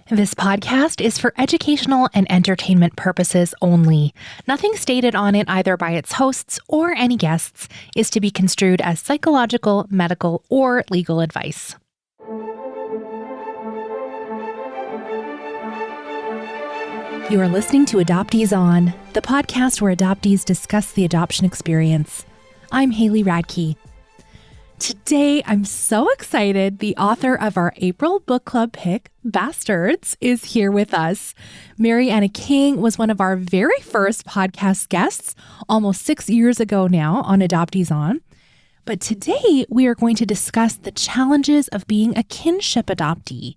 This podcast is for educational and entertainment purposes only. Nothing stated on it, either by its hosts or any guests, is to be construed as psychological, medical, or legal advice. You are listening to Adoptees On, the podcast where adoptees discuss the adoption experience. I'm Haley Radke. Today, I'm so excited. The author of our April book club pick, Bastards, is here with us. Mary Anna King was one of our very first podcast guests almost 6 years ago now on Adoptees On. But today, we are going to discuss the challenges of being a kinship adoptee.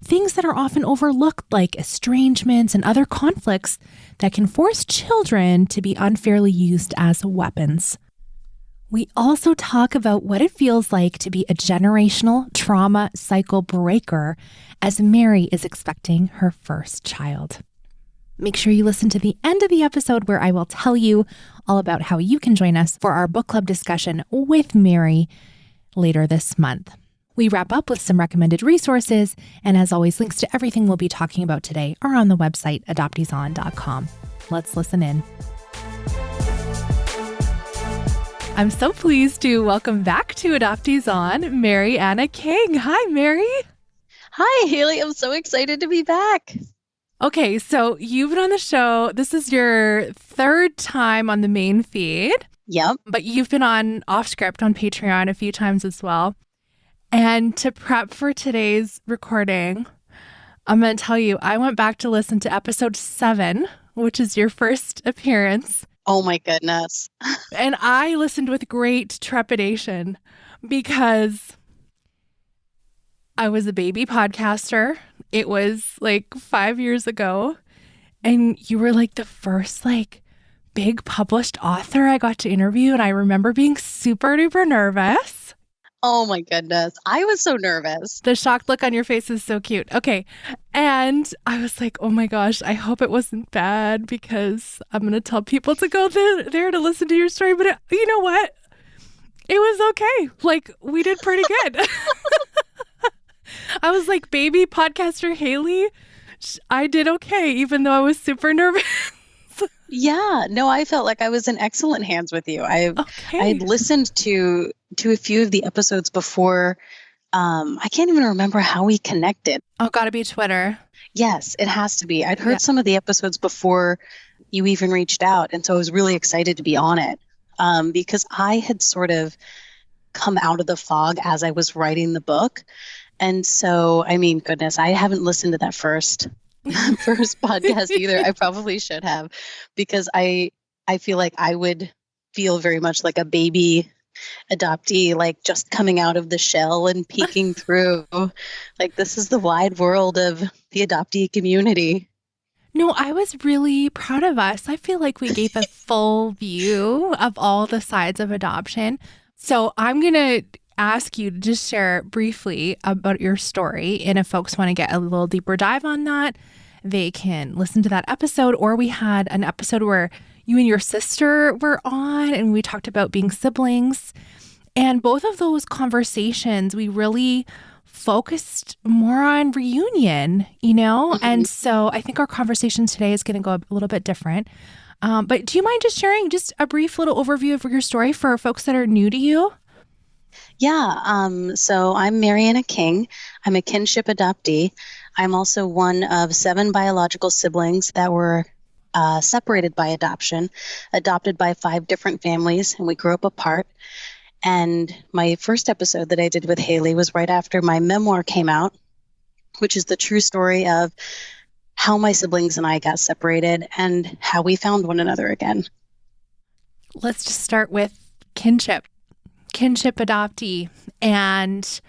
Things that are often overlooked, like estrangements and other conflicts that can force children to be unfairly used as weapons. We also talk about what it feels like to be a generational trauma cycle breaker as Mary is expecting her first child. Make sure you listen to the end of the episode where I will tell you all about how you can join us for our book club discussion with Mary later this month. We wrap up with some recommended resources, and as always, links to everything we'll be talking about today are on the website adopteeson.com. Let's listen in. I'm so pleased to welcome back to Adoptees On, Mary Anna King. Hi, Mary. Hi, Haley. I'm so excited to be back. Okay, so you've been on the show. This is your third time on the main feed. Yep. But you've been on off script on Patreon a few times as well. And to prep for today's recording, I'm going to tell you, I went back to listen to episode 7, which is your first appearance. Oh my goodness. And I listened with great trepidation because I was a baby podcaster. It was like 5 years ago. And you were like the first big published author I got to interview. And I remember being super duper nervous. Oh my goodness. I was so nervous. The shocked look on your face is so cute. Okay. And I was like, oh my gosh, I hope it wasn't bad because I'm going to tell people to go there to listen to your story. But you know what? It was okay. We did pretty good. I was like, baby podcaster Haley, I did okay, even though I was super nervous. Yeah. No, I felt like I was in excellent hands with you. I'd listened to a few of the episodes before. I can't even remember how we connected. Oh, gotta be Twitter. Yes, it has to be. I'd heard some of the episodes before you even reached out. And so I was really excited to be on it because I had sort of come out of the fog as I was writing the book. And so, I mean, goodness, I haven't listened to that first podcast either. I probably should have, because I feel like I would feel very much like a baby adoptee, like just coming out of the shell and peeking through. Like, this is the wide world of the adoptee community. No, I was really proud of us. I feel like we gave a full view of all the sides of adoption. So I'm going to ask you to just share briefly about your story. And if folks want to get a little deeper dive on that, they can listen to that episode. Or we had an episode where you and your sister were on and we talked about being siblings. And both of those conversations, we really focused more on reunion, Mm-hmm. And so I think our conversation today is going to go a little bit different. But do you mind just sharing just a brief little overview of your story for folks that are new to you? Yeah. So I'm Mary Anna King. I'm a kinship adoptee. I'm also one of 7 biological siblings that were separated by adoption, adopted by 5 different families, and we grew up apart. And my first episode that I did with Haley was right after my memoir came out, which is the true story of how my siblings and I got separated and how we found one another again. Let's just start with kinship adoptee. And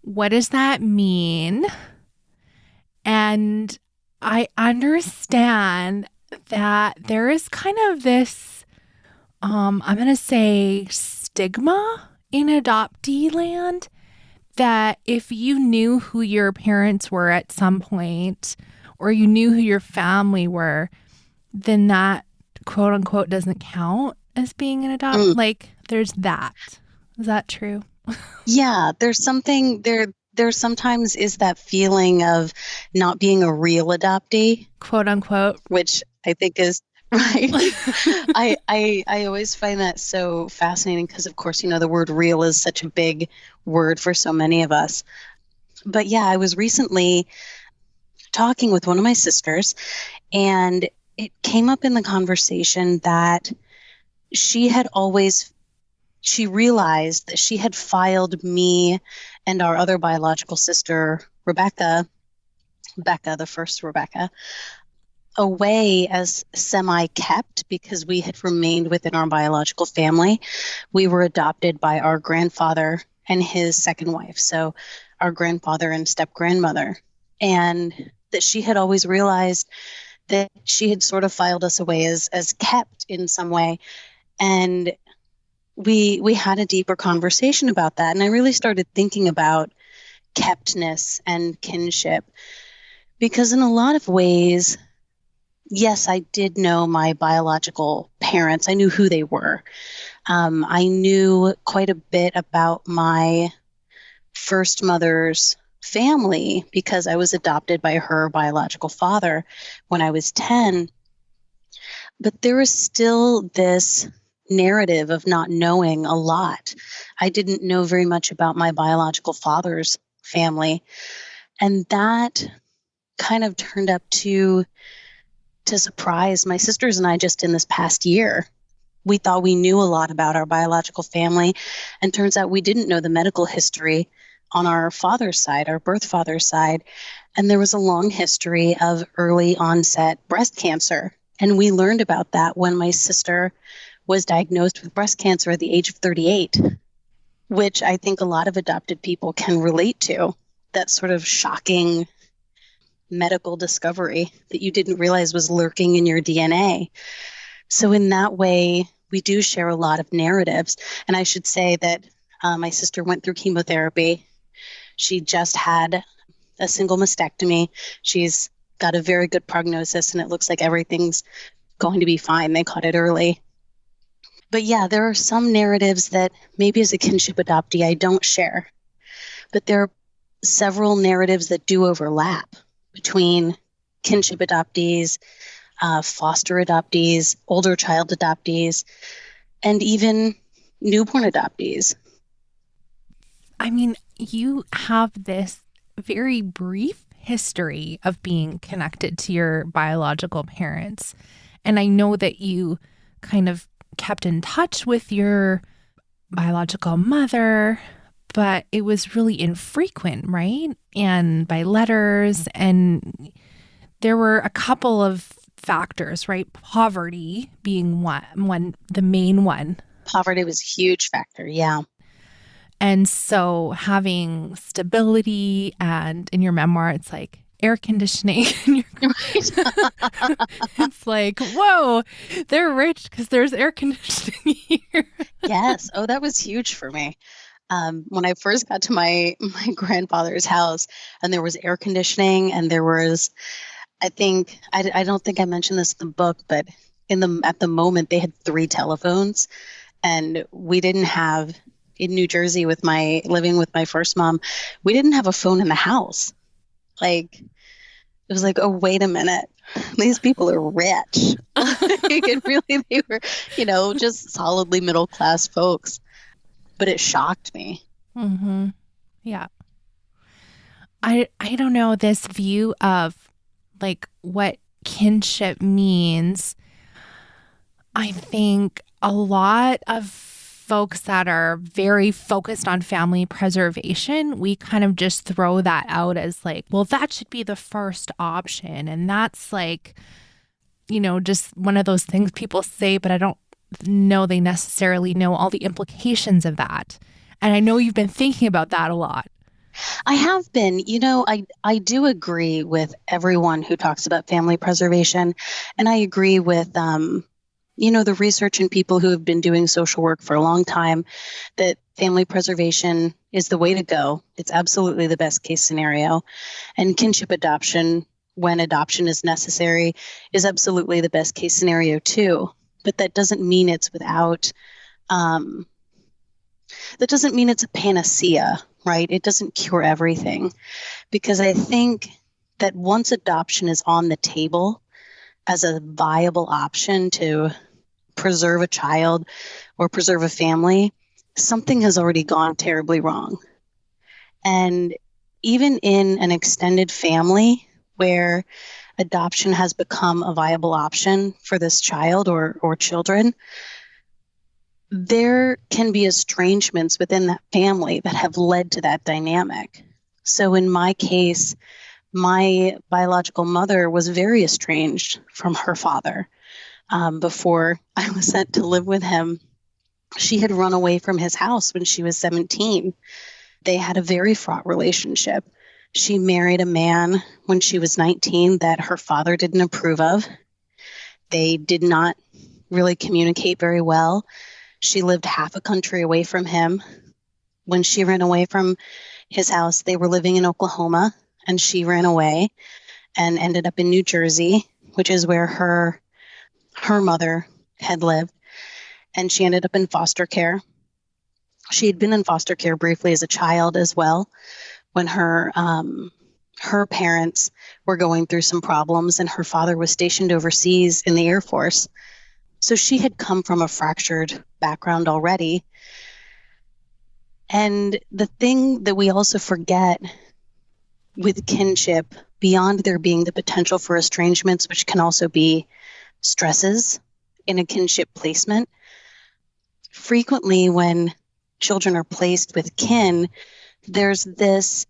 what does that mean? And I understand that there is kind of this, I'm going to say stigma in adoptee land that if you knew who your parents were at some point or you knew who your family were, then that quote unquote doesn't count as being an adopt. Like there's that. Is that true? Yeah, there's something there. there sometimes is that feeling of not being a real adoptee, quote unquote, which I think is right. I always find that so fascinating because, of course, the word real is such a big word for so many of us. But yeah, I was recently talking with one of my sisters, and it came up in the conversation that she realized that she had filed me and our other biological sister, Becca, the first Rebecca, away as semi-kept because we had remained within our biological family. We were adopted by our grandfather and his second wife, so our grandfather and step-grandmother. And that she had always realized that she had sort of filed us away as kept in some way. And we had a deeper conversation about that. And I really started thinking about keptness and kinship, because in a lot of ways, yes, I did know my biological parents. I knew who they were. I knew quite a bit about my first mother's family because I was adopted by her biological father when I was 10. But there was still this narrative of not knowing a lot. I didn't know very much about my biological father's family. And that kind of turned up to surprise my sisters and I just in this past year. We thought we knew a lot about our biological family, and turns out we didn't know the medical history on our father's side, our birth father's side. And there was a long history of early onset breast cancer. And we learned about that when my sister was diagnosed with breast cancer at the age of 38, which I think a lot of adopted people can relate to. That sort of shocking medical discovery that you didn't realize was lurking in your DNA. So in that way, we do share a lot of narratives. And I should say that my sister went through chemotherapy. She just had a single mastectomy. She's got a very good prognosis, and it looks like everything's going to be fine. They caught it early. But yeah, there are some narratives that maybe as a kinship adoptee I don't share. But there are several narratives that do overlap between kinship adoptees, foster adoptees, older child adoptees, and even newborn adoptees. I mean, you have this very brief history of being connected to your biological parents. And I know that you kind of kept in touch with your biological mother, but it was really infrequent, right? And by letters, and there were a couple of factors, right? Poverty being one, the main one. Poverty was a huge factor, yeah. And so having stability, and in your memoir, it's like air conditioning. It's like, whoa, they're rich because there's air conditioning here. Yes. Oh, that was huge for me. When I first got to my grandfather's house, and there was air conditioning, and there was, I don't think I mentioned this in the book, but at the moment they had 3 telephones, and we didn't have, in New Jersey living with my first mom, we didn't have a phone in the house. Like, it was like, oh, wait a minute. These people are rich. They were, just solidly middle-class folks. But it shocked me. Mm-hmm. Yeah. I don't know, this view of like what kinship means. I think a lot of folks that are very focused on family preservation, we kind of just throw that out as like, well, that should be the first option. And that's like, just one of those things people say, but I don't know they necessarily know all the implications of that. And I know you've been thinking about that a lot. I have been. I do agree with everyone who talks about family preservation. And I agree with the research and people who have been doing social work for a long time, that family preservation is the way to go. It's absolutely the best case scenario. And kinship adoption, when adoption is necessary, is absolutely the best case scenario too. But that doesn't mean it's without, that doesn't mean it's a panacea, right? It doesn't cure everything, because I think that once adoption is on the table as a viable option to preserve a child or preserve a family, something has already gone terribly wrong. And even in an extended family where adoption has become a viable option for this child or children, there can be estrangements within that family that have led to that dynamic. So in my case, my biological mother was very estranged from her father. Before I was sent to live with him, she had run away from his house when she was 17. They had a very fraught relationship. She married a man when she was 19 that her father didn't approve of. They did not really communicate very well. She lived half a country away from him. When she ran away from his house, they were living in Oklahoma, and she ran away and ended up in New Jersey, which is where her mother had lived. And she ended up in foster care. She had been in foster care briefly as a child as well, when her parents were going through some problems, and her father was stationed overseas in the Air Force. So she had come from a fractured background already. And the thing that we also forget with kinship, beyond there being the potential for estrangements, which can also be stresses in a kinship placement, frequently when children are placed with kin, there's this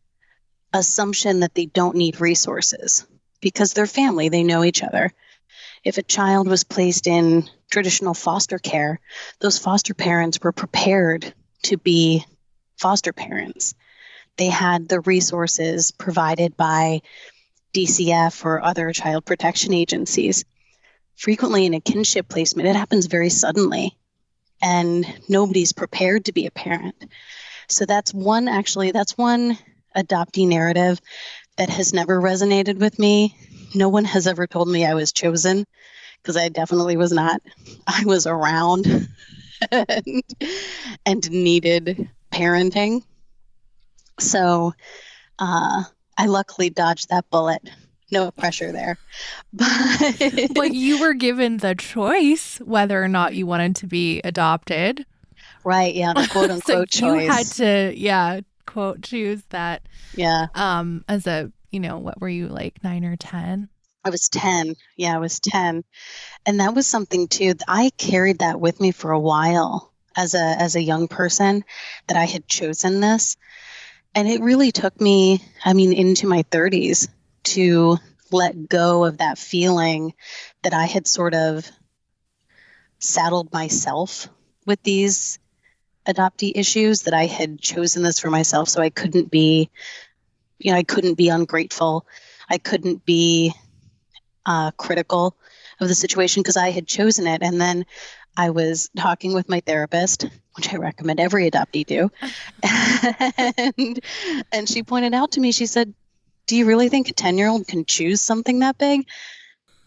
assumption that they don't need resources because they're family, they know each other. If a child was placed in traditional foster care, those foster parents were prepared to be foster parents. They had the resources provided by DCF or other child protection agencies. Frequently in a kinship placement, it happens very suddenly, and nobody's prepared to be a parent. So that's one adoptee narrative that has never resonated with me. No one has ever told me I was chosen, because I definitely was not. I was around and needed parenting. So I luckily dodged that bullet. No pressure there. But you were given the choice whether or not you wanted to be adopted. Right, yeah, the quote unquote so choice. You had to, quote, choose that. Yeah. As a, what were you, like 9 or 10? I was 10. Yeah, I was 10. And that was something too. I carried that with me for a while as a young person, that I had chosen this. And it really took me, into my 30s to let go of that feeling that I had sort of saddled myself with these adoptee issues, that I had chosen this for myself. So I couldn't be, I couldn't be ungrateful. I couldn't be critical of the situation because I had chosen it. And then I was talking with my therapist, which I recommend every adoptee do. And she pointed out to me, she said, "Do you really think a 10-year-old can choose something that big?"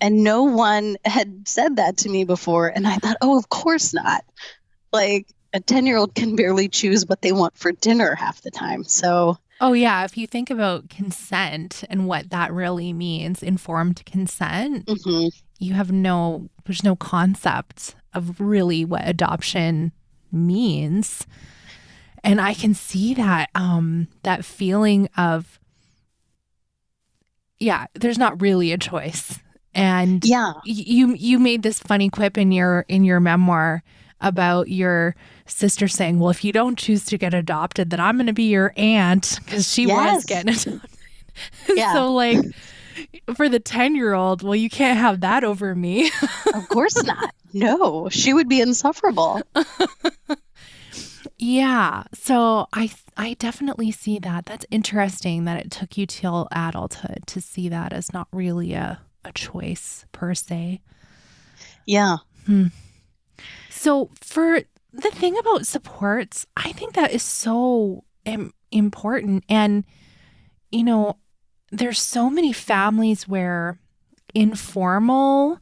And no one had said that to me before. And I thought, oh, of course not. Like, a 10-year-old can barely choose what they want for dinner half the time. So, oh yeah, if you think about consent and what that really means, informed consent, you have there's no concept of really what adoption means. And I can see that that feeling of, there's not really a choice. And you made this funny quip in your memoir about your sister saying, well, if you don't choose to get adopted, then I'm going to be your aunt, because she was getting adopted. Yeah. So like, for the 10-year-old, well, you can't have that over me. Of course not. No, she would be insufferable. Yeah. So I definitely see that. That's interesting that it took you till adulthood to see that as not really a choice per se. Yeah. So for the thing about supports, I think that is so important. And, there's so many families where informal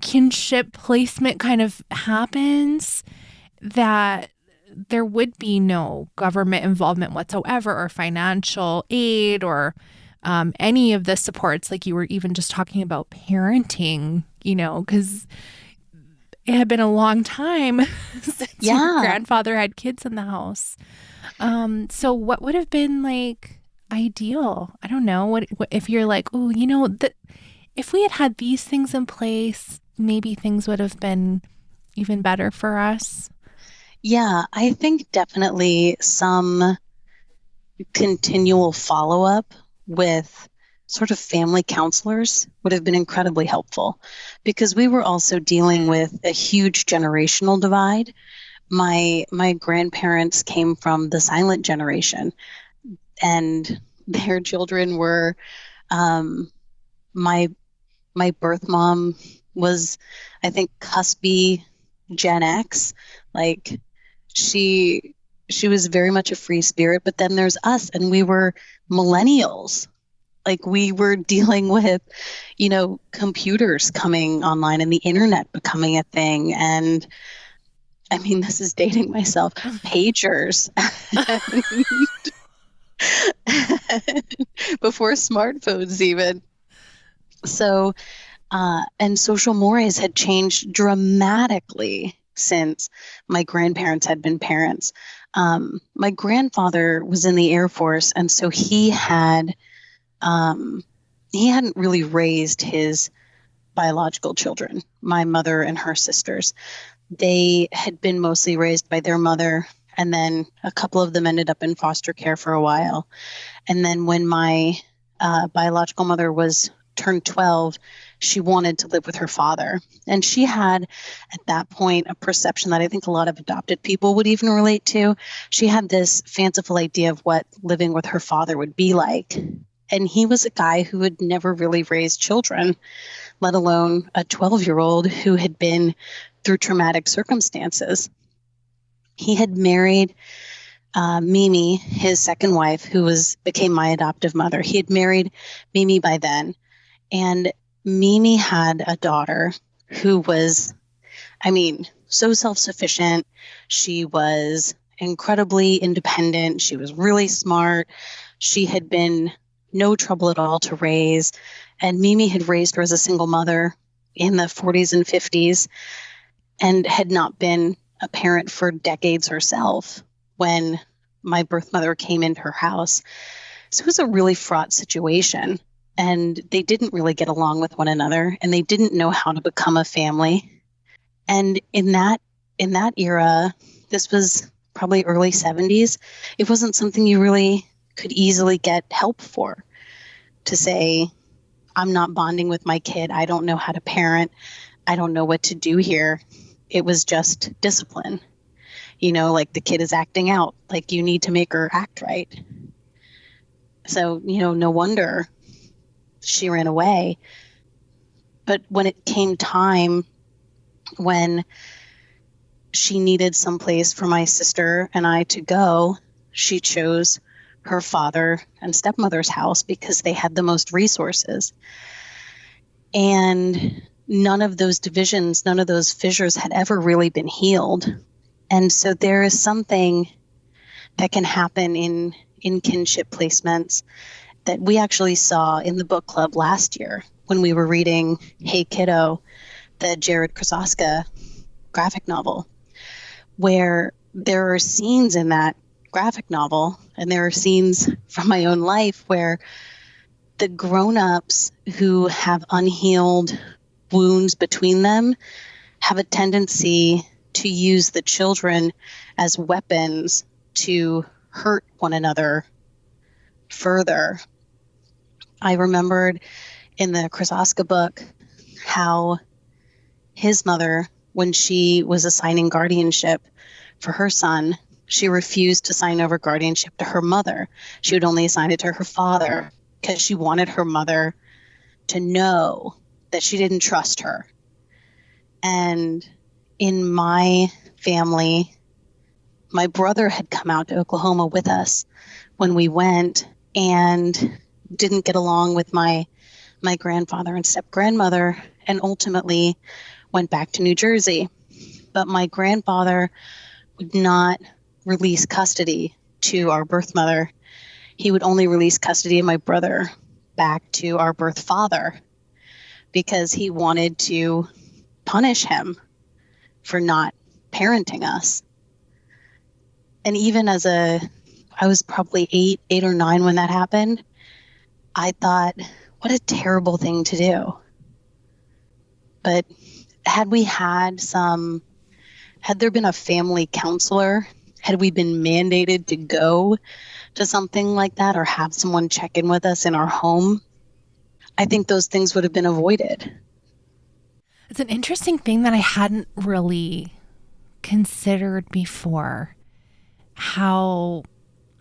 kinship placement kind of happens, that there would be no government involvement whatsoever or financial aid or any of the supports, like you were even just talking about parenting, because it had been a long time since your grandfather had kids in the house. So what would have been like ideal? I don't know. What if you're like, oh, if we had had these things in place, maybe things would have been even better for us? Yeah, I think definitely some continual follow-up with sort of family counselors would have been incredibly helpful, because we were also dealing with a huge generational divide. My grandparents came from the silent generation, and their children were my birth mom was, I think, cuspy Gen X. Like she was very much a free spirit, but then there's us, and we were millennials. Like we were dealing with, computers coming online and the internet becoming a thing. And I mean, this is dating myself, pagers before smartphones even. So, and social mores had changed dramatically since my grandparents had been parents. My grandfather was in the Air Force, and so he hadn't really raised his biological children, my mother and her sisters. They had been mostly raised by their mother, and then a couple of them ended up in foster care for a while. And then when my biological mother turned 12, she wanted to live with her father. And she had, at that point, a perception that I think a lot of adopted people would even relate to. She had this fanciful idea of what living with her father would be like. And he was a guy who had never really raised children, let alone a 12-year-old who had been through traumatic circumstances. He had married Mimi, his second wife, who became my adoptive mother. He had married Mimi by then. And Mimi had a daughter who was, so self-sufficient. She was incredibly independent. She was really smart. She had been no trouble at all to raise. And Mimi had raised her as a single mother in the 40s and 50s and had not been a parent for decades herself when my birth mother came into her house. So it was a really fraught situation. And they didn't really get along with one another, and they didn't know how to become a family. And in that era, this was probably early 70s, it wasn't something you really could easily get help for, to say, I'm not bonding with my kid. I don't know how to parent. I don't know what to do here. It was just discipline. Like the kid is acting out, like you need to make her act right. So, no wonder she ran away. But when it came time when she needed someplace for my sister and I to go, she chose her father and stepmother's house because they had the most resources. And none of those divisions, none of those fissures had ever really been healed. And so there is something that can happen in kinship placements that we actually saw in the book club last year when we were reading Hey Kiddo, the Jared Krasoska graphic novel, where there are scenes in that graphic novel, and there are scenes from my own life where the grown-ups who have unhealed wounds between them have a tendency to use the children as weapons to hurt one another further. I remembered in the Krasoska book how his mother, when she was assigning guardianship for her son, she refused to sign over guardianship to her mother. She would only assign it to her father because she wanted her mother to know that she didn't trust her. And in my family, my brother had come out to Oklahoma with us when we went and didn't get along with my grandfather and step-grandmother, and ultimately went back to New Jersey. But my grandfather would not release custody to our birth mother. He would only release custody of my brother back to our birth father because he wanted to punish him for not parenting us. And even I was probably 8 or 9 when that happened, I thought, what a terrible thing to do. But had there been a family counselor, had we been mandated to go to something like that or have someone check in with us in our home, I think those things would have been avoided. It's an interesting thing that I hadn't really considered before, how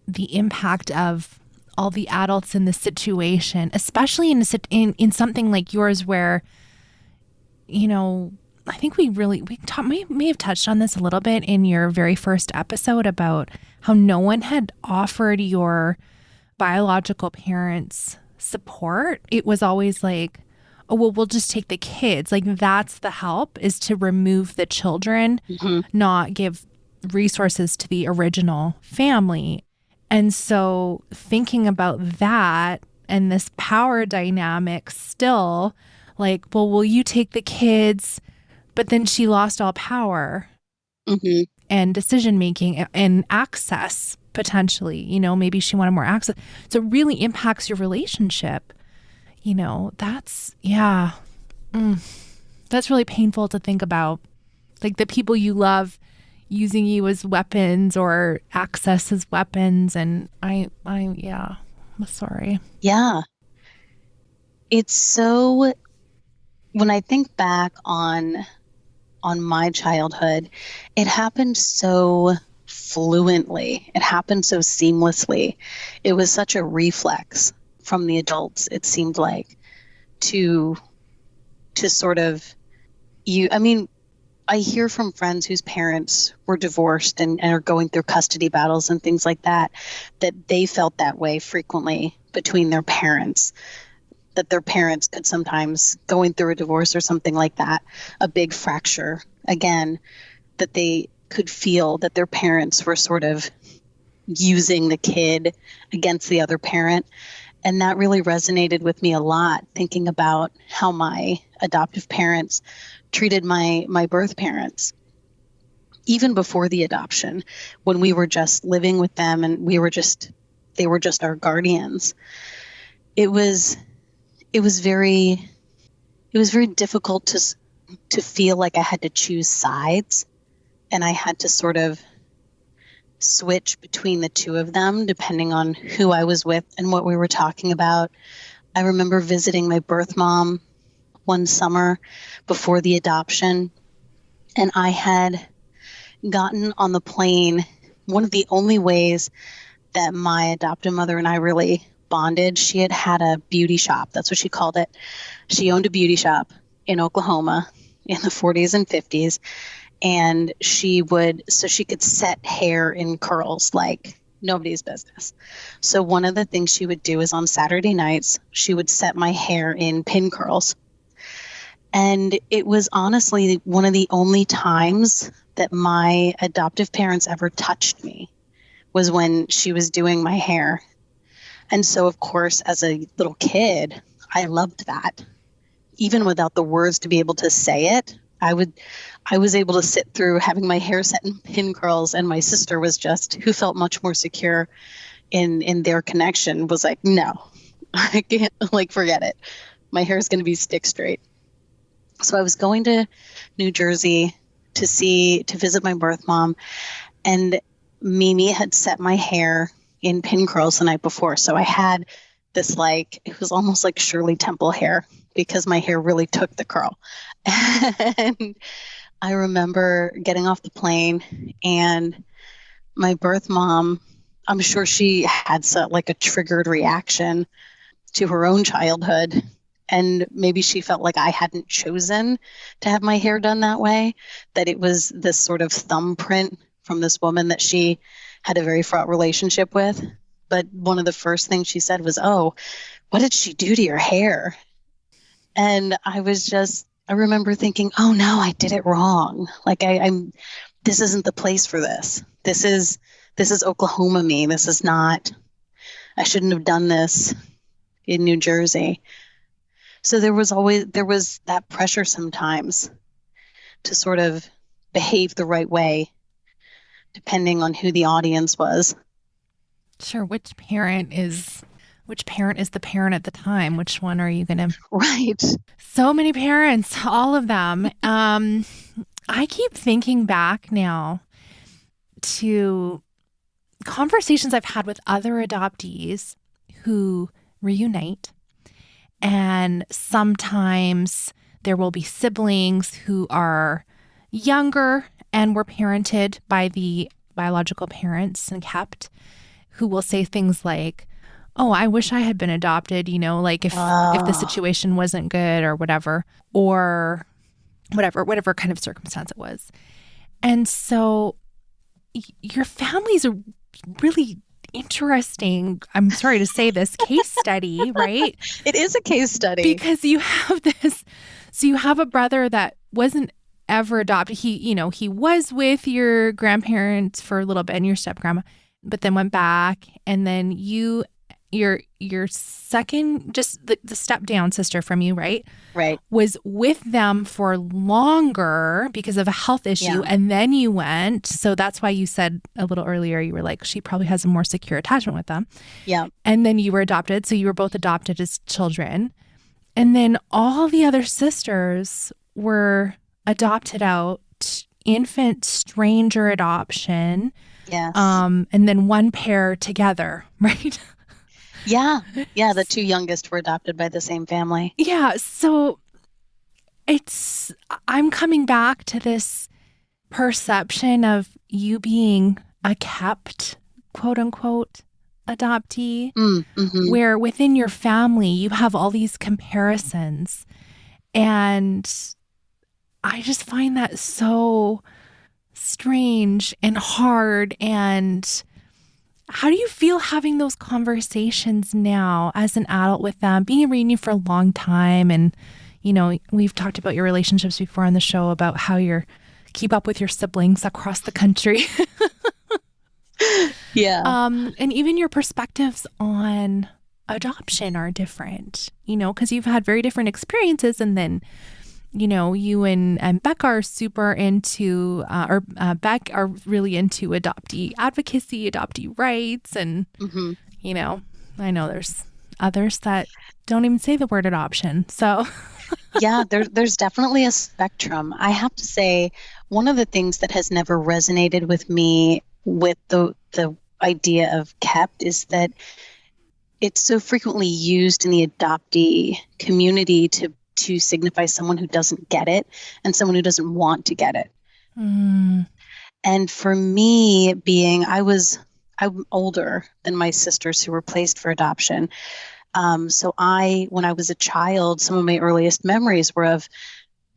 the impact of all the adults in the situation, especially in something like yours where, you know, I think we may have touched on this a little bit in your very first episode about how no one had offered your biological parents support. It was always like, oh, well, we'll just take the kids. Like, that's the help, is to remove the children, not give resources to the original family. And so thinking about that and this power dynamic still, like, well, will you take the kids? But then she lost all power and decision-making and access, potentially. You know, maybe she wanted more access. So it really impacts your relationship. You know, that's really painful to think about. Like, the people you love using you as weapons or access as weapons. And I'm sorry. Yeah. It's so, when I think back on my childhood, it happened so fluently. It happened so seamlessly. It was such a reflex from the adults, it seemed like, to sort of I hear from friends whose parents were divorced and are going through custody battles and things like that they felt that way frequently between their parents, that their parents could sometimes, going through a divorce or something like that, a big fracture, again, that they could feel that their parents were sort of using the kid against the other parent. And that really resonated with me a lot, thinking about how my adoptive parents treated my birth parents. Even before the adoption, when we were just living with them and they were just our guardians. It was very difficult to feel like I had to choose sides, and I had to sort of switch between the two of them depending on who I was with and what we were talking about. I remember visiting my birth mom one summer before the adoption, and I had gotten on the plane. One of the only ways that my adoptive mother and I really bonded, she had a beauty shop. That's what she called it. She owned a beauty shop in Oklahoma in the 40s and 50s. And she could set hair in curls like nobody's business. So one of the things she would do is on Saturday nights, she would set my hair in pin curls. And it was honestly one of the only times that my adoptive parents ever touched me, was when she was doing my hair. And so, of course, as a little kid, I loved that. Even without the words to be able to say it, I was able to sit through having my hair set in pin curls, and my sister who felt much more secure in their connection, was like, no, I can't, like, forget it. My hair is going to be stick straight. So I was going to New Jersey to visit my birth mom, and Mimi had set my hair in pin curls the night before. So I had this, like, it was almost like Shirley Temple hair, because my hair really took the curl. And I remember getting off the plane, and my birth mom, I'm sure she had a triggered reaction to her own childhood. And maybe she felt like I hadn't chosen to have my hair done that way, that it was this sort of thumbprint from this woman that she had a very fraught relationship with. But one of the first things she said was, "Oh, what did she do to your hair?" And I remember thinking, oh no, I did it wrong. Like this isn't the place for this. This is Oklahoma me. This is not, I shouldn't have done this in New Jersey. So there was that pressure sometimes to sort of behave the right way, depending on who the audience was. Sure. Which parent is the parent at the time? Which one are you going to? Right. So many parents, all of them. I keep thinking back now to conversations I've had with other adoptees who reunite. And sometimes there will be siblings who are younger and were parented by the biological parents and kept, who will say things like, oh, I wish I had been adopted, like if the situation wasn't good or whatever kind of circumstance it was. And so your family's a really interesting, I'm sorry to say this, case study, right? It is a case study. Because you have a brother that wasn't ever adopted. He was with your grandparents for a little bit and your step grandma, but then went back. And then your second, just the step down sister from you, right? Right. Was with them for longer because of a health issue. Yeah. And then you went. So that's why you said a little earlier, you were like, she probably has a more secure attachment with them. Yeah. And then you were adopted. So you were both adopted as children. And then all the other sisters were adopted out, infant stranger adoption. Yes. And then one pair together, right? Yeah. Yeah. The two youngest were adopted by the same family. Yeah. So I'm coming back to this perception of you being a kept, quote unquote, adoptee, where within your family, you have all these comparisons. And I just find that so strange and hard. And how do you feel having those conversations now as an adult with them, being a reunion for a long time? And, we've talked about your relationships before on the show about how you keep up with your siblings across the country. Yeah. And even your perspectives on adoption are different, because you've had very different experiences. And then, you and Beck are super into, Beck are really into adoptee advocacy, adoptee rights. And, I know there's others that don't even say the word adoption. So yeah, there's definitely a spectrum. I have to say, one of the things that has never resonated with me with the idea of kept is that it's so frequently used in the adoptee community to signify someone who doesn't get it and someone who doesn't want to get it. And for me, I'm older than my sisters who were placed for adoption. So when I was a child, some of my earliest memories were of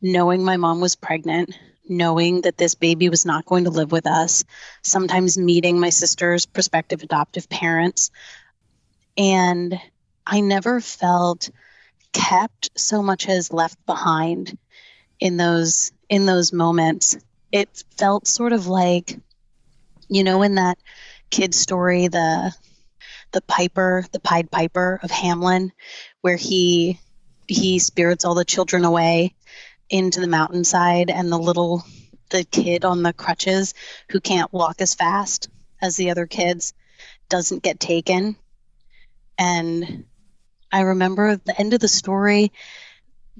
knowing my mom was pregnant, knowing that this baby was not going to live with us, sometimes meeting my sister's prospective adoptive parents. And I never felt kept so much as left behind in those moments. It felt sort of like, in that kid story, the Pied Piper of Hamlin, where he spirits all the children away into the mountainside, and the kid on the crutches who can't walk as fast as the other kids doesn't get taken. And I remember at the end of the story,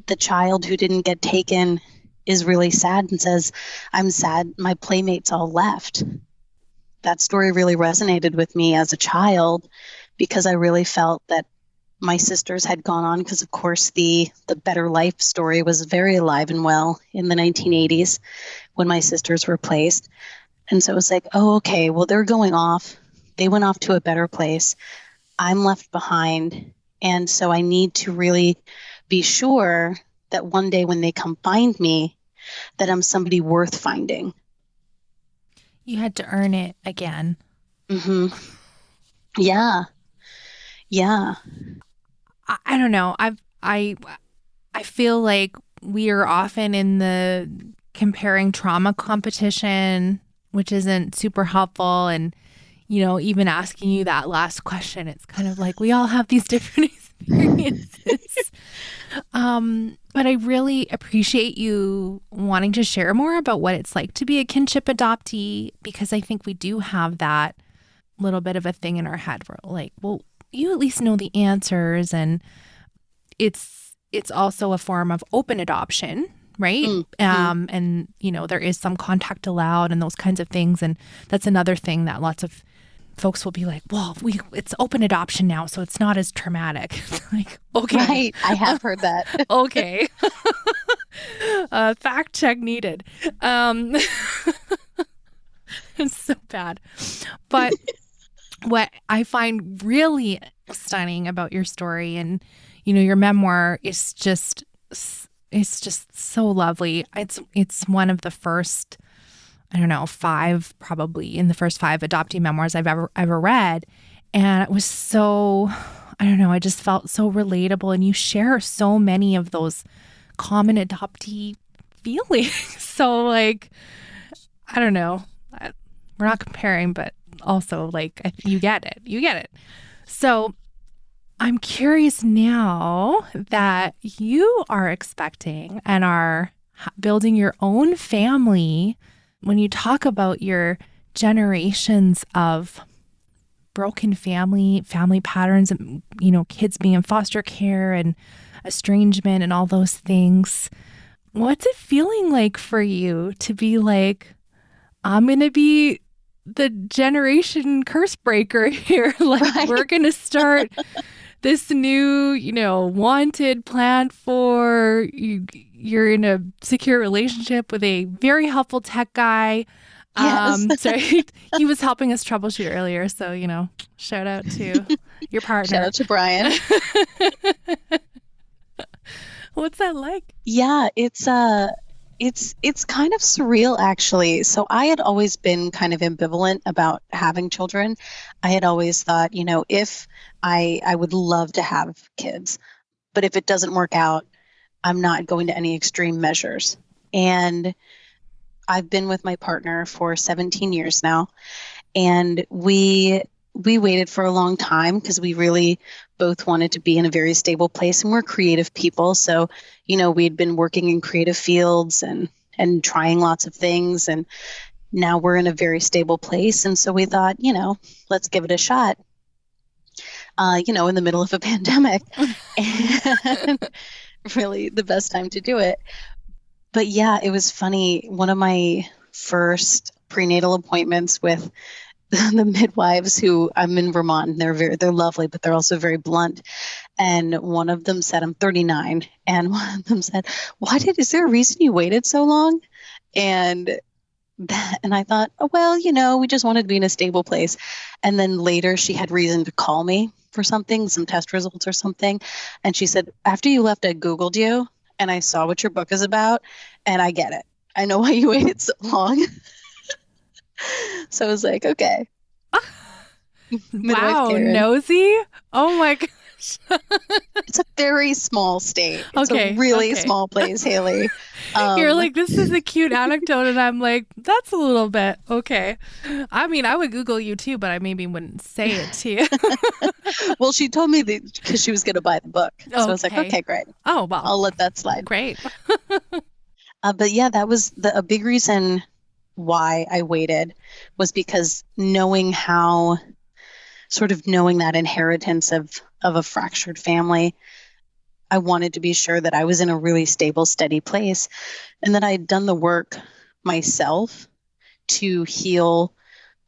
the child who didn't get taken is really sad and says, "I'm sad my playmates all left." That story really resonated with me as a child because I really felt that my sisters had gone on, because of course the Better Life story was very alive and well in the 1980s when my sisters were placed. And so it was like, oh, okay, well, they're going off. They went off to a better place. I'm left behind. And so I need to really be sure that one day when they come find me, that I'm somebody worth finding. You had to earn it again. Yeah. Yeah. I don't know. I feel like we are often in the comparing trauma competition, which isn't super helpful. And, even asking you that last question, it's kind of like we all have these different experiences. But I really appreciate you wanting to share more about what it's like to be a kinship adoptee, because I think we do have that little bit of a thing in our head where like, well, you at least know the answers, and it's also a form of open adoption, right? And there is some contact allowed and those kinds of things, and that's another thing that lots of folks will be like, well, it's open adoption now, so it's not as traumatic. Like, okay. Right. I have heard that. Okay. Fact check needed. It's so bad. But what I find really stunning about your story and, your memoir is just so lovely. It's one of the first, I don't know, 5 probably in the first 5 adoptee memoirs I've ever read. And it was so, I don't know, I just felt so relatable. And you share so many of those common adoptee feelings. So like, I don't know, we're not comparing, but also like, you get it. So I'm curious now that you are expecting and are building your own family, when you talk about your generations of broken family patterns, and, kids being in foster care and estrangement and all those things, what's it feeling like for you to be like, I'm going to be the generation curse breaker here? Like, right. We're going to start this new, wanted plan for you. You're in a secure relationship with a very helpful tech guy. Yes. So he was helping us troubleshoot earlier. So, shout out to your partner. Shout out to Brian. What's that like? Yeah, it's kind of surreal, actually. So I had always been kind of ambivalent about having children. I had always thought, if I would love to have kids, but if it doesn't work out, I'm not going to any extreme measures. And I've been with my partner for 17 years now, and we waited for a long time because we really both wanted to be in a very stable place, and we're creative people. So, we'd been working in creative fields and trying lots of things, and now we're in a very stable place. And so we thought, let's give it a shot, in the middle of a pandemic. And really the best time to do it. But yeah, it was funny. One of my first prenatal appointments with the midwives, who I'm in Vermont, and they're lovely, but they're also very blunt. And one of them said, I'm 39. And one of them said, is there a reason you waited so long? And I thought, oh, well, we just wanted to be in a stable place. And then later she had reason to call me for something, some test results or something. And she said, after you left, I Googled you and I saw what your book is about, and I get it. I know why you waited so long. So I was like, okay. Wow, nosy? Oh my gosh. It's a very small state. It's a really small place, Haley. You're like, this is a cute anecdote, and I'm like, that's a little bit okay. I mean, I would Google you too, but I maybe wouldn't say it to you. Well, she told me because she was going to buy the book. So I was like, okay, great. Oh, well. I'll let that slide. Great. But yeah, that was a big reason why I waited, was because knowing that inheritance of a fractured family, I wanted to be sure that I was in a really stable, steady place, and that I had done the work myself to heal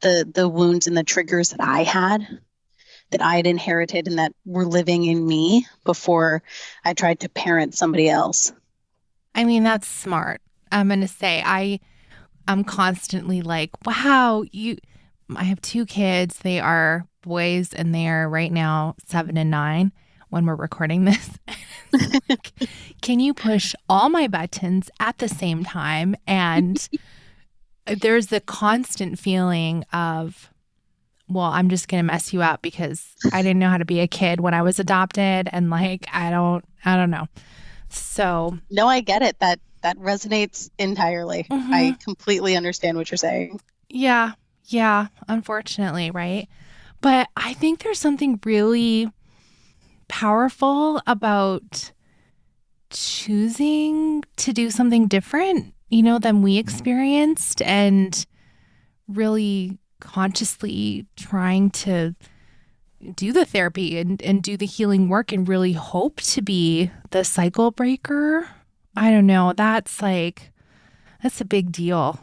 the wounds and the triggers that I had inherited and that were living in me before I tried to parent somebody else. I mean, that's smart. I'm going to say I'm constantly like, wow, I have 2 kids. They are boys, and they are right now 7 and 9 when we're recording this. Can you push all my buttons at the same time? And there's the constant feeling of, well, I'm just going to mess you up because I didn't know how to be a kid when I was adopted. And like, I don't know. So. No, I get it. that resonates entirely. Mm-hmm. I completely understand what you're saying. Yeah. Yeah. Unfortunately, right? But I think there's something really powerful about choosing to do something different, than we experienced, and really consciously trying to do the therapy and do the healing work and really hope to be the cycle breaker. I don't know. That's a big deal.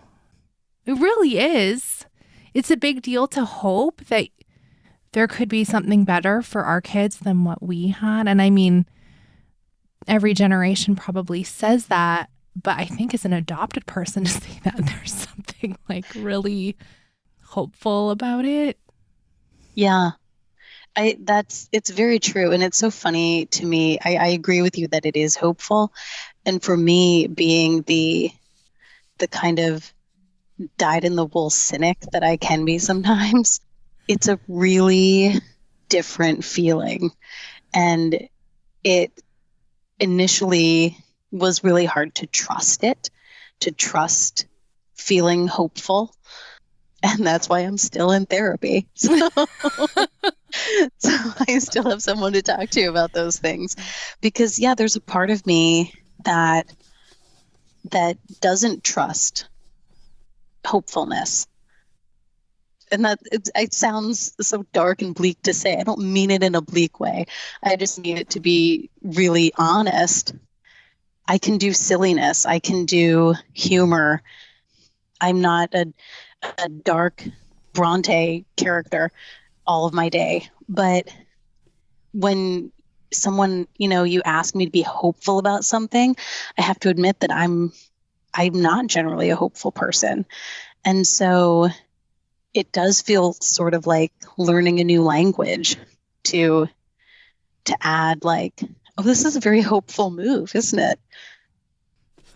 It really is. It's a big deal to hope that there could be something better for our kids than what we had. And I mean, every generation probably says that, but I think as an adopted person to say that, there's something really hopeful about it. Yeah. It's very true. And it's so funny to me. I agree with you that it is hopeful. And for me, being the kind of dyed in the wool cynic that I can be sometimes, it's a really different feeling. And it initially was really hard to trust feeling hopeful. And that's why I'm still in therapy. So I still have someone to talk to about those things. Because, yeah, there's a part of me that doesn't trust hopefulness. And that it sounds so dark and bleak to say. I don't mean it in a bleak way. I just mean it to be really honest. I can do silliness. I can do humor. I'm not a dark Bronte character all of my day. But when someone, you ask me to be hopeful about something, I have to admit that I'm not generally a hopeful person. And so it does feel sort of like learning a new language to add oh, this is a very hopeful move, isn't it?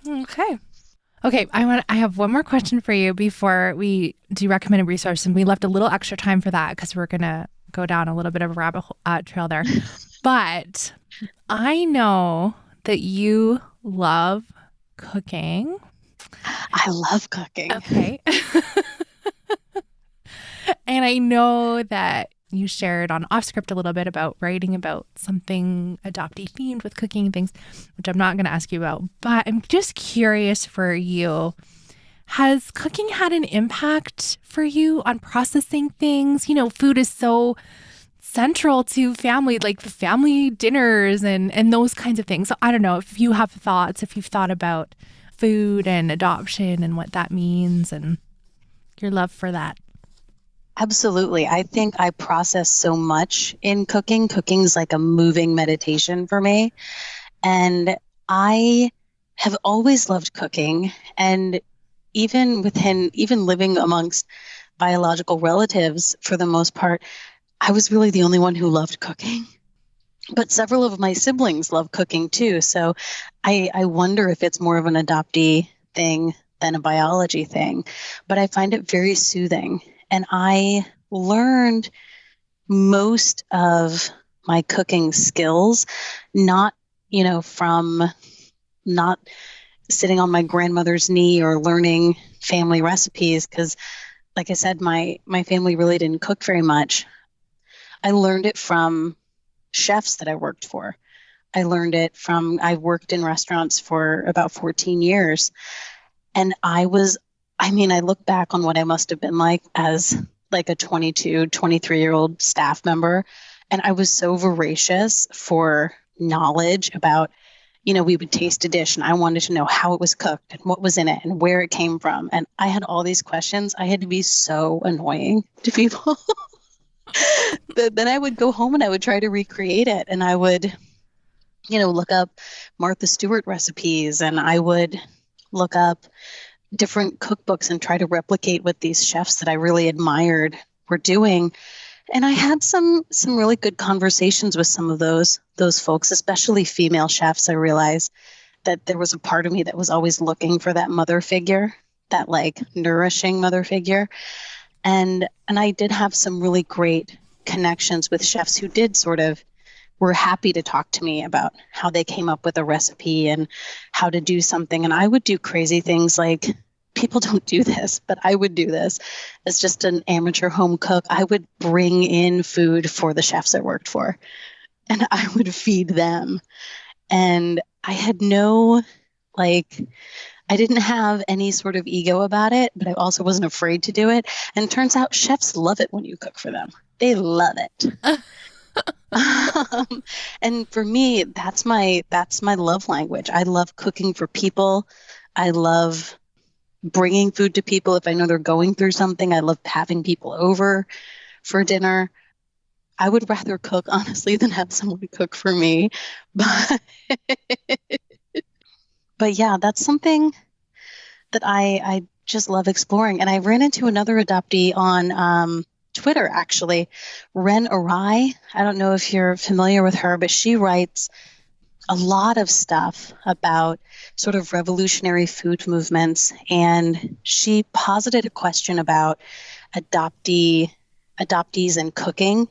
Okay, I have one more question for you before we do recommended resource, and we left a little extra time for that because we're gonna go down a little bit of a rabbit trail there. But I know that you love cooking. I love cooking. Okay. And I know that you shared on off script a little bit about writing about something adoptee themed with cooking and things, which I'm not going to ask you about, but I'm just curious for you. Has cooking had an impact for you on processing things? Food is so central to family, like the family dinners and those kinds of things. So I don't know if you have thoughts, if you've thought about food and adoption and what that means and your love for that. Absolutely. I think I process so much in cooking. Cooking's like a moving meditation for me. And I have always loved cooking. And even living amongst biological relatives, for the most part, I was really the only one who loved cooking. But several of my siblings love cooking too. So I wonder if it's more of an adoptee thing than a biology thing. But I find it very soothing. And I learned most of my cooking skills, not from not sitting on my grandmother's knee or learning family recipes, because like I said, my family really didn't cook very much. I learned it from chefs that I worked for. I worked in restaurants for about 14 years. And I look back on what I must have been like as like a 22, 23-year-old staff member. And I was so voracious for knowledge about, we would taste a dish and I wanted to know how it was cooked and what was in it and where it came from. And I had all these questions. I had to be so annoying to people. Then I would go home and I would try to recreate it. And I would, look up Martha Stewart recipes, and I would look up different cookbooks and try to replicate what these chefs that I really admired were doing. And I had some really good conversations with some of those folks, especially female chefs. I realized that there was a part of me that was always looking for that mother figure, that nourishing mother figure. And I did have some really great connections with chefs who did sort of were happy to talk to me about how they came up with a recipe and how to do something. And I would do crazy things like, people don't do this, but I would do this as just an amateur home cook. I would bring in food for the chefs I worked for, and I would feed them. And I had I didn't have any sort of ego about it, but I also wasn't afraid to do it. And it turns out chefs love it when you cook for them. They love it. And for me, that's my love language. I love cooking for people. I love bringing food to people if I know they're going through something. I love having people over for dinner. I would rather cook, honestly, than have someone cook for me. But yeah, that's something that I just love exploring. And I ran into another adoptee on Twitter, actually, Ren Arai. I don't know if you're familiar with her, but she writes a lot of stuff about sort of revolutionary food movements. And she posited a question about adoptees and cooking,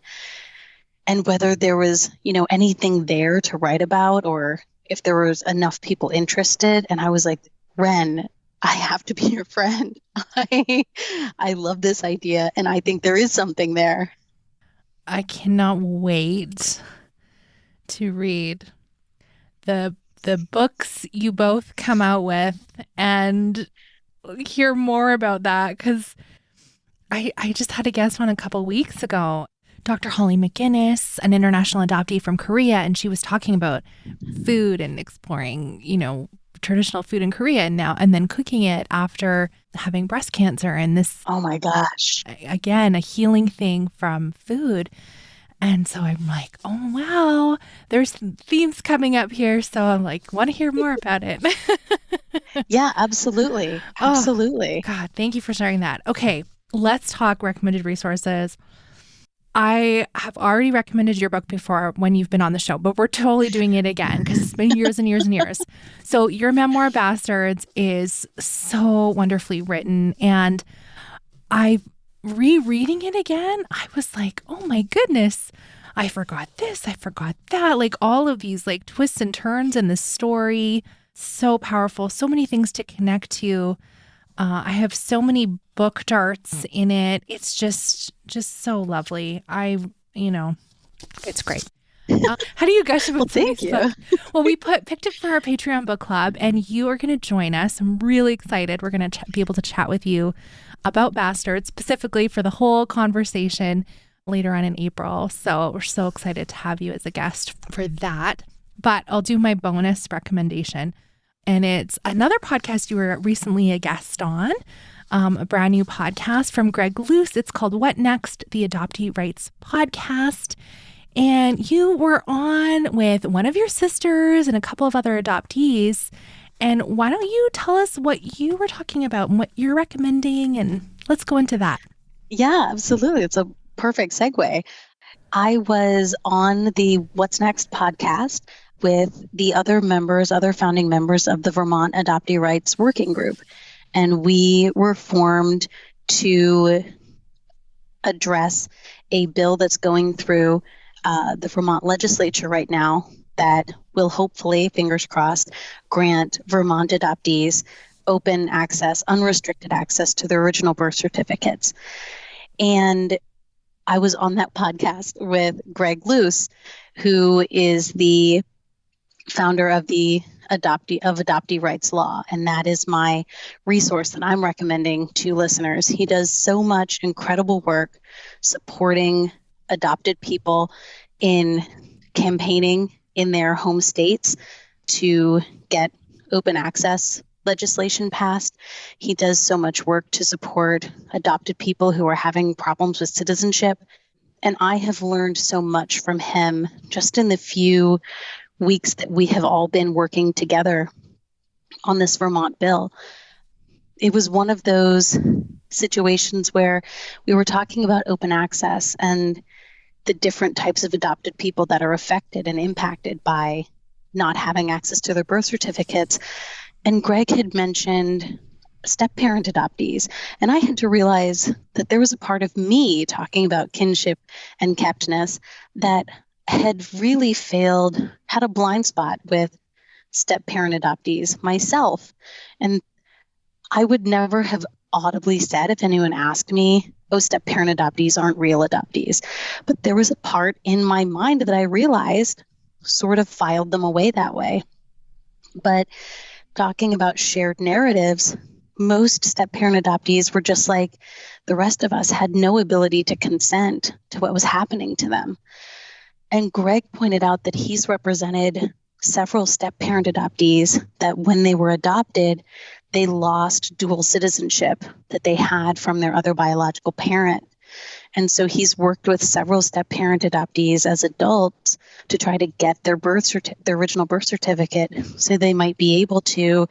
and whether there was, anything there to write about, or if there was enough people interested. And I was like, Ren, I have to be your friend. I love this idea, and I think there is something there. I cannot wait to read the books you both come out with and hear more about that, because I just had a guest on a couple weeks ago, Dr. Holly McGinnis, an international adoptee from Korea, and she was talking about food and exploring, traditional food in Korea and then cooking it after having breast cancer, and this, oh my gosh, again, a healing thing from food. And so I'm like, oh, wow, there's themes coming up here. So I'm like, want to hear more about it. Yeah, absolutely. Absolutely. Oh, God, thank you for sharing that. Okay, let's talk recommended resources. I have already recommended your book before when you've been on the show, but we're totally doing it again because it's been years and years and years. So your memoir, Bastards, is so wonderfully written. And rereading it again, I was like, oh my goodness, I forgot this, I forgot that. Like all of these like twists and turns in this story, so powerful, so many things to connect to. I have so many book darts in it. It's just so lovely. It's great. How do you gush about some of these books? Well, we picked it for our Patreon book club, and you are going to join us. I'm really excited. We're going to be able to chat with you about Bastards, specifically for the whole conversation later on in April. So we're so excited to have you as a guest for that. But I'll do my bonus recommendation. And it's another podcast you were recently a guest on, a brand new podcast from Greg Luce. It's called What Next? The Adoptee Rights Podcast. And you were on with one of your sisters and a couple of other adoptees. And why don't you tell us what you were talking about and what you're recommending? And let's go into that. Yeah, absolutely. It's a perfect segue. I was on the What's Next podcast with the other founding members of the Vermont Adoptee Rights Working Group. And we were formed to address a bill that's going through the Vermont legislature right now that will hopefully, fingers crossed, grant Vermont adoptees open access, unrestricted access to their original birth certificates. And I was on that podcast with Greg Luce, who is the founder of the Adoptee Rights Law, and that is my resource that I'm recommending to listeners. He does so much incredible work supporting adopted people in campaigning in their home states to get open access legislation passed. He does so much work to support adopted people who are having problems with citizenship. And I have learned so much from him just in the few weeks that we have all been working together on this Vermont bill. It was one of those situations where we were talking about open access and the different types of adopted people that are affected and impacted by not having access to their birth certificates. And Greg had mentioned step-parent adoptees. And I had to realize that there was a part of me talking about kinship and keptness that had really failed, had a blind spot with step-parent adoptees myself. And I would never have audibly said, if anyone asked me, oh, step-parent adoptees aren't real adoptees. But there was a part in my mind that I realized sort of filed them away that way. But talking about shared narratives, most step-parent adoptees were just like the rest of us, had no ability to consent to what was happening to them. And Greg pointed out that he's represented several step-parent adoptees that when they were adopted, they lost dual citizenship that they had from their other biological parent. And so he's worked with several step-parent adoptees as adults to try to get their their original birth certificate so they might be able to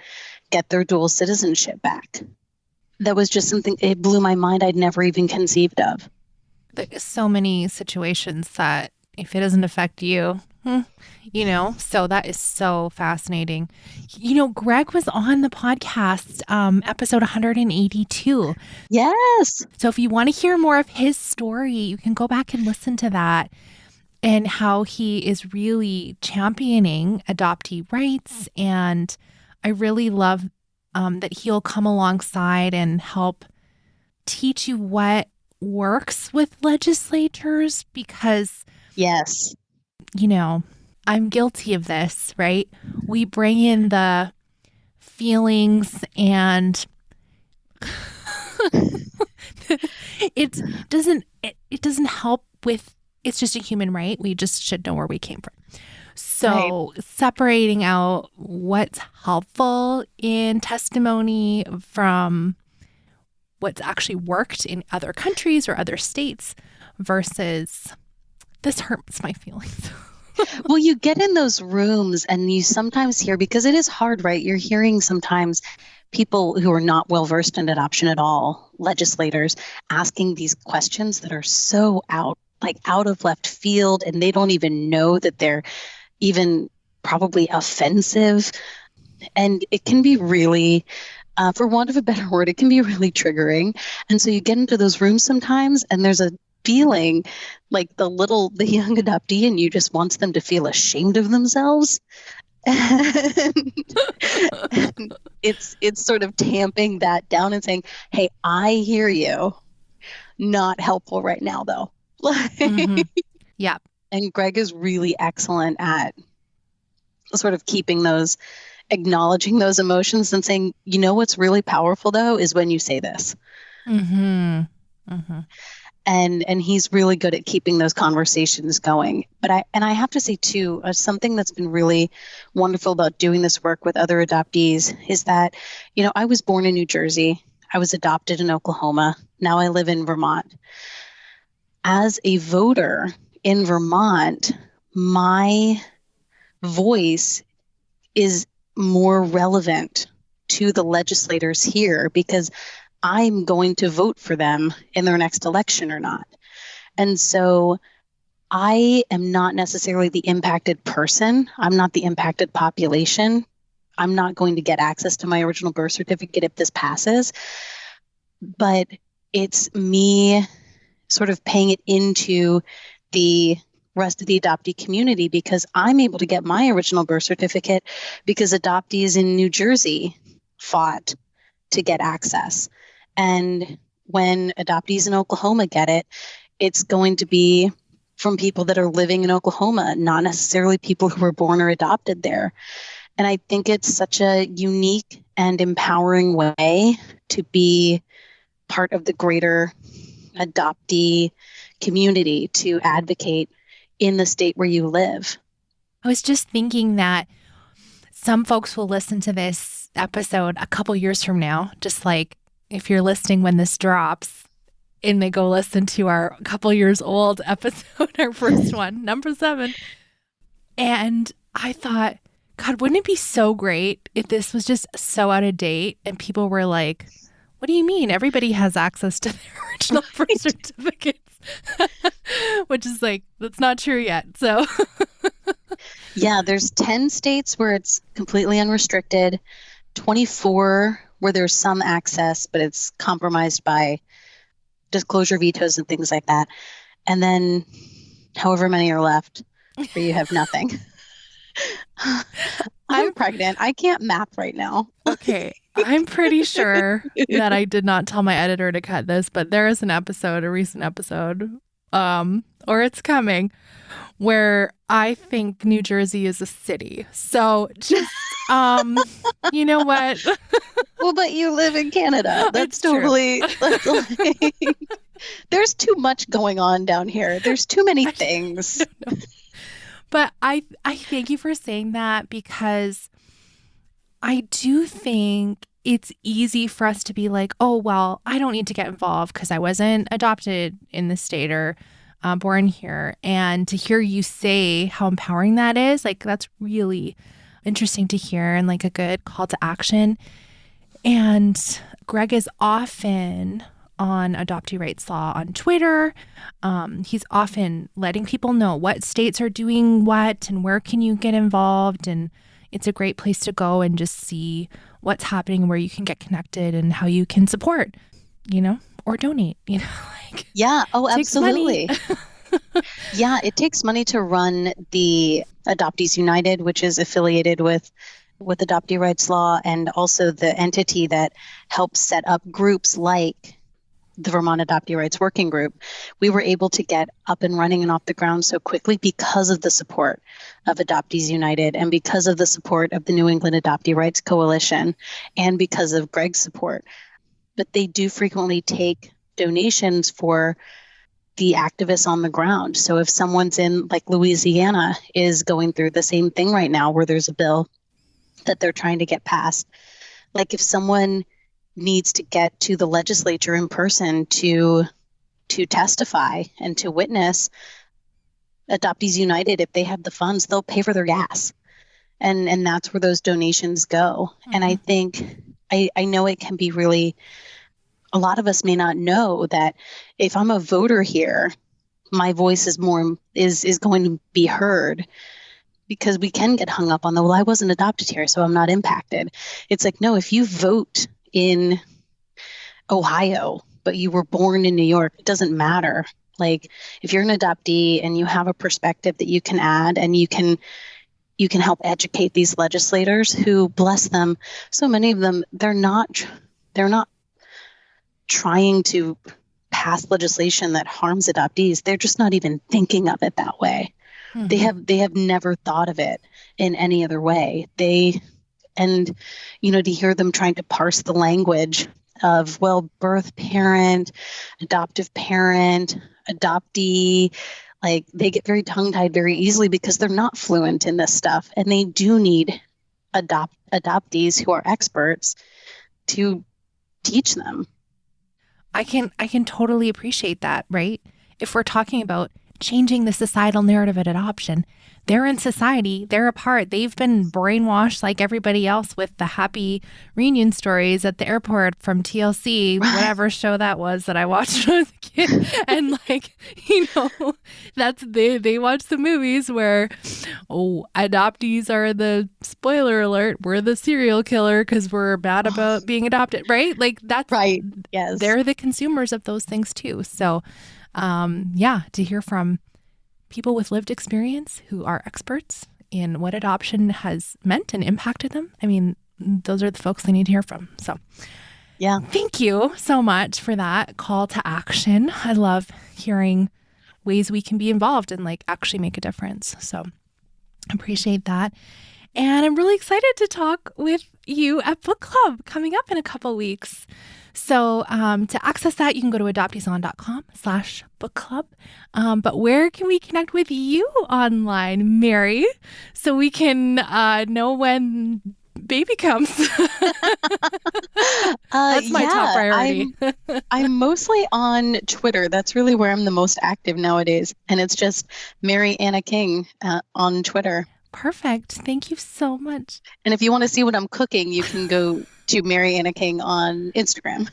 get their dual citizenship back. That was just something, it blew my mind. I'd never even conceived of. There's so many situations that if it doesn't affect you, so that is so fascinating. Greg was on the podcast, episode 182. Yes. So if you want to hear more of his story, you can go back and listen to that and how he is really championing adoptee rights. And I really love that he'll come alongside and help teach you what works with legislators because yes, I'm guilty of this, right? We bring in the feelings and it doesn't help with, it's just a human right. We just should know where we came from. So separating out what's helpful in testimony from what's actually worked in other countries or other states versus this hurts my feelings. Well, you get in those rooms and you sometimes hear, because it is hard, right? You're hearing sometimes people who are not well versed in adoption at all, legislators, asking these questions that are so out of left field, and they don't even know that they're even probably offensive. And it can be really, for want of a better word, it can be really triggering. And so you get into those rooms sometimes and there's a feeling like the young adoptee and you just wants them to feel ashamed of themselves. And it's sort of tamping that down and saying, hey, I hear you. Not helpful right now, though. Mm-hmm. Yeah. And Greg is really excellent at sort of acknowledging those emotions and saying, what's really powerful, though, is when you say this. Mm-hmm. Mm-hmm. And he's really good at keeping those conversations going. But I have to say, too, something that's been really wonderful about doing this work with other adoptees is that, I was born in New Jersey. I was adopted in Oklahoma. Now I live in Vermont. As a voter in Vermont, my voice is more relevant to the legislators here because I'm going to vote for them in their next election or not. And so I am not necessarily the impacted person. I'm not the impacted population. I'm not going to get access to my original birth certificate if this passes. But it's me sort of paying it into the rest of the adoptee community because I'm able to get my original birth certificate because adoptees in New Jersey fought to get access. And when adoptees in Oklahoma get it, it's going to be from people that are living in Oklahoma, not necessarily people who were born or adopted there. And I think it's such a unique and empowering way to be part of the greater adoptee community to advocate in the state where you live. I was just thinking that some folks will listen to this episode a couple years from now, just like if you're listening when this drops and they go listen to our couple years old episode, our first one, number 7. And I thought, God, wouldn't it be so great if this was just so out of date and people were like, what do you mean? Everybody has access to their original birth certificates. Which is like, that's not true yet. So yeah, there's 10 states where it's completely unrestricted, 24 where there's some access, but it's compromised by disclosure vetoes and things like that. And then however many are left. where you have nothing. I'm pregnant. I can't map right now. Okay. I'm pretty sure that I did not tell my editor to cut this, but there is a recent episode, or it's coming, where I think New Jersey is a city. So just, you know what? Well, but you live in Canada. That's totally, that's like, there's too much going on down here. There's too many things. But I thank you for saying that, because I do think it's easy for us to be like, oh, well, I don't need to get involved because I wasn't adopted in the state or born here. And to hear you say how empowering that is, like, that's really interesting to hear, and like a good call to action. And Greg is often on Adoptee Rights Law on Twitter. He's often letting people know what states are doing what and where can you get involved. And it's a great place to go and just see what's happening, where you can get connected and how you can support, or donate, like, yeah. Oh, absolutely. Yeah, it takes money to run the Adoptees United, which is affiliated with Adoptee Rights Law, and also the entity that helps set up groups like the Vermont Adoptee Rights Working Group. We were able to get up and running and off the ground so quickly because of the support of Adoptees United, and because of the support of the New England Adoptee Rights Coalition, and because of Greg's support. But they do frequently take donations for the activists on the ground. So if someone's in, like, Louisiana is going through the same thing right now, where there's a bill that they're trying to get passed. Like, if someone needs to get to the legislature in person to testify and to witness, Adoptees United, if they have the funds, they'll pay for their gas. And that's where those donations go. Mm-hmm. And I think, I know it can be really, a lot of us may not know that if I'm a voter here, my voice is going to be heard. Because we can get hung up on well, I wasn't adopted here, so I'm not impacted. It's like, no, if you vote in Ohio, but you were born in New York, it doesn't matter. Like, if you're an adoptee and you have a perspective that you can add, and you can help educate these legislators who, bless them, so many of them, they're not trying to pass legislation that harms adoptees. They're just not even thinking of it that way. Mm-hmm. They have never thought of it in any other way. To hear them trying to parse the language of, well, birth parent, adoptive parent, adoptee, like, they get very tongue-tied very easily because they're not fluent in this stuff, and they do need adoptees who are experts to teach them. I can totally appreciate that, right? If we're talking about changing the societal narrative at adoption, they're in society, they're a part, they've been brainwashed like everybody else with the happy reunion stories at the airport from TLC, whatever show that was that I watched when I was a kid. And like, that's, they watch the movies where, adoptees are the, spoiler alert, we're the serial killer because we're bad about being adopted, right? Like, that's right. Yes. They're the consumers of those things too. So to hear from people with lived experience who are experts in what adoption has meant and impacted them, I mean, those are the folks I need to hear from. So yeah, thank you so much for that call to action. I love hearing ways we can be involved and like actually make a difference. So appreciate that. And I'm really excited to talk with you at book club coming up in a couple weeks. So to access that, you can go to adopteeson.com/book club. But where can we connect with you online, Mary, so we can know when baby comes? That's my top priority. I'm mostly on Twitter. That's really where I'm the most active nowadays. And it's just Mary Anna King on Twitter. Perfect. Thank you so much. And if you want to see what I'm cooking, you can go to Mary Anna King on Instagram.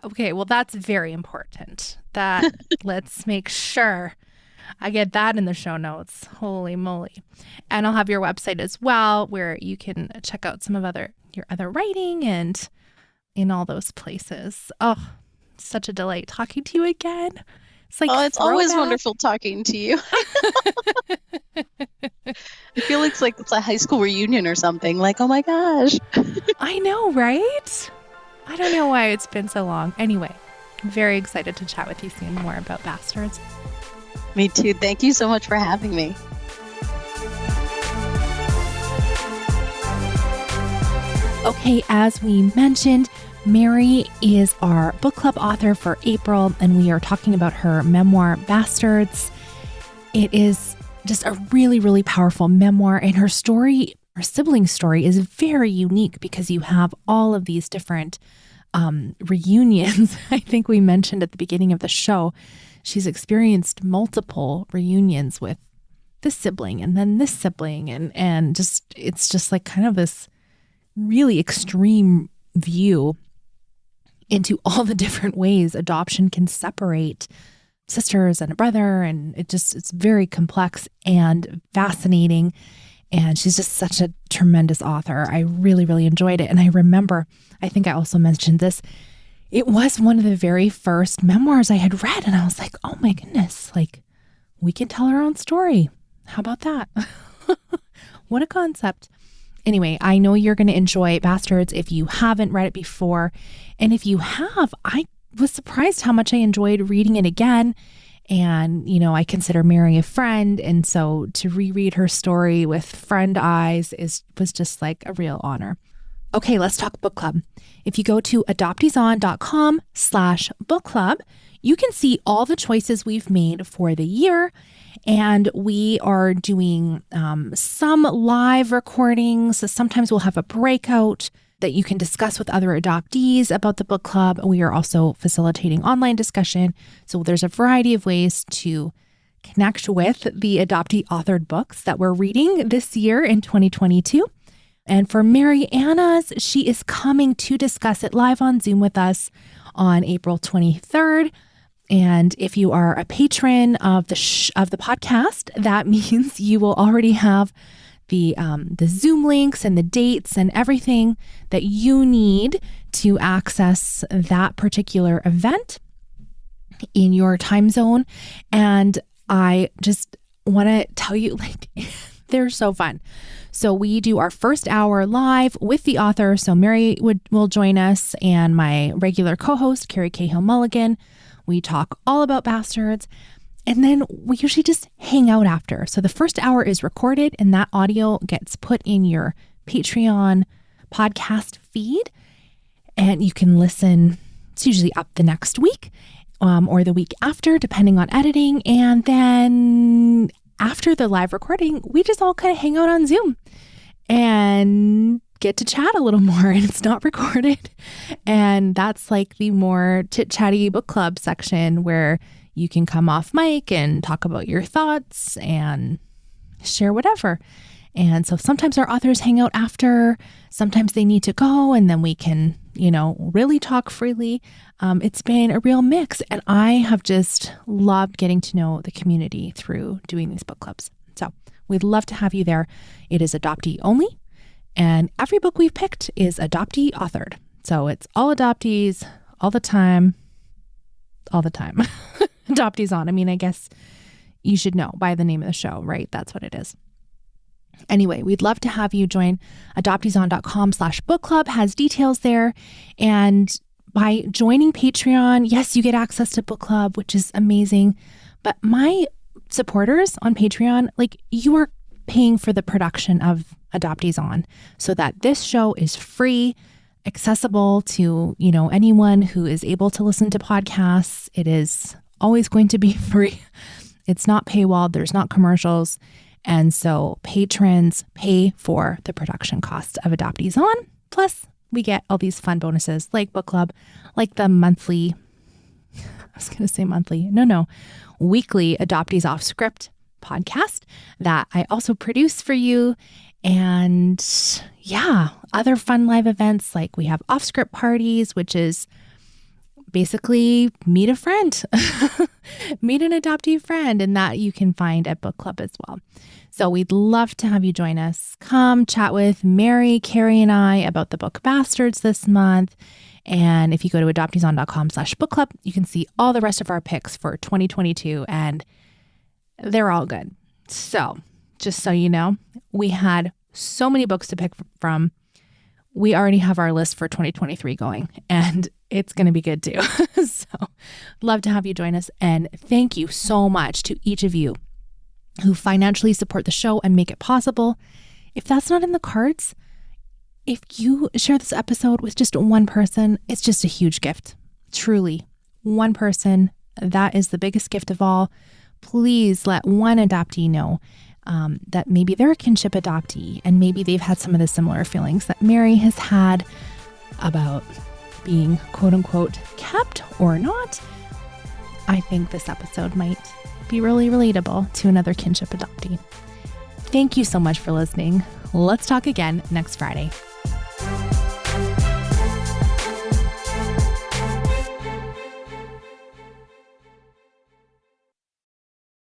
Okay, well, that's very important. That let's make sure I get that in the show notes. Holy moly. And I'll have your website as well, where you can check out some of your other writing and in all those places. Oh, such a delight talking to you again. It's like, oh, it's always throwback. wonderful talking to you. I feel like it's a high school reunion or something. Like, oh my gosh. I know, right? I don't know why it's been so long. Anyway, I'm very excited to chat with you soon more about Bastards. Me too. Thank you so much for having me. Okay, as we mentioned, Mary is our book club author for April, and we are talking about her memoir, Bastards. It is just a really, really powerful memoir, and her story, her sibling story, is very unique because you have all of these different reunions. I think we mentioned at the beginning of the show, she's experienced multiple reunions with this sibling and then this sibling, and just it's just like kind of this really extreme view into all the different ways adoption can separate sisters and a brother. And it's very complex and fascinating. And she's just such a tremendous author. I really, really enjoyed it. And I remember, I think I also mentioned this, it was one of the very first memoirs I had read. And I was like, oh my goodness, like we can tell our own story. How about that? What a concept. Anyway, I know you're going to enjoy Bastards if you haven't read it before. And if you have, I was surprised how much I enjoyed reading it again. And, you know, I consider Mary a friend. And so to reread her story with friend eyes was just like a real honor. Okay, let's talk book club. If you go to adopteeson.com/book club, you can see all the choices we've made for the year. And we are doing some live recordings. So sometimes we'll have a breakout that you can discuss with other adoptees about the book club. We are also facilitating online discussion. So there's a variety of ways to connect with the adoptee authored books that we're reading this year in 2022. And for Mary Anna's, she is coming to discuss it live on Zoom with us on April 23rd. And if you are a patron of the podcast, that means you will already have the Zoom links and the dates and everything that you need to access that particular event in your time zone. And I just want to tell you, like, they're so fun. So we do our first hour live with the author. So Mary will join us and my regular co-host, Carrie Cahill-Mulligan. We talk all about Bastards, and then we usually just hang out after. So the first hour is recorded, and that audio gets put in your Patreon podcast feed, and you can listen. It's usually up the next week or the week after, depending on editing. And then after the live recording, we just all kind of hang out on Zoom and get to chat a little more, and it's not recorded. And that's like the more chit-chatty book club section where you can come off mic and talk about your thoughts and share whatever. And so sometimes our authors hang out after, sometimes they need to go, and then we can, really talk freely. It's been a real mix, and I have just loved getting to know the community through doing these book clubs. So we'd love to have you there. It is adoptee only. And every book we've picked is adoptee authored. So it's all adoptees, all the time. Adoptees on. I mean, I guess you should know by the name of the show, right? That's what it is. Anyway, we'd love to have you join. adopteeson.com/book club has details there. And by joining Patreon, yes, you get access to book club, which is amazing. But my supporters on Patreon, like, you are paying for the production of Adoptees On, so that this show is free, accessible to, anyone who is able to listen to podcasts. It is always going to be free. It's not paywalled. There's not commercials. And so patrons pay for the production costs of Adoptees On. Plus, we get all these fun bonuses like book club, like the weekly Adoptees Off Script podcast that I also produce for you. And yeah, other fun live events, like we have off script parties, which is basically meet a friend, meet an adoptee friend, and that you can find at book club as well. So we'd love to have you join us. Come chat with Mary, Carrie, and I about the book Bastards this month. And if you go to adopteeson.com/book club, you can see all the rest of our picks for 2022, and they're all good. So just so you know, we had so many books to pick from. We already have our list for 2023 going, and it's going to be good too. So love to have you join us. And thank you so much to each of you who financially support the show and make it possible. If that's not in the cards, if you share this episode with just one person, it's just a huge gift. Truly, one person, that is the biggest gift of all. Please let one adoptee know that maybe they're a kinship adoptee, and maybe they've had some of the similar feelings that Mary has had about being quote unquote kept or not. I think this episode might be really relatable to another kinship adoptee. Thank you so much for listening. Let's talk again next Friday.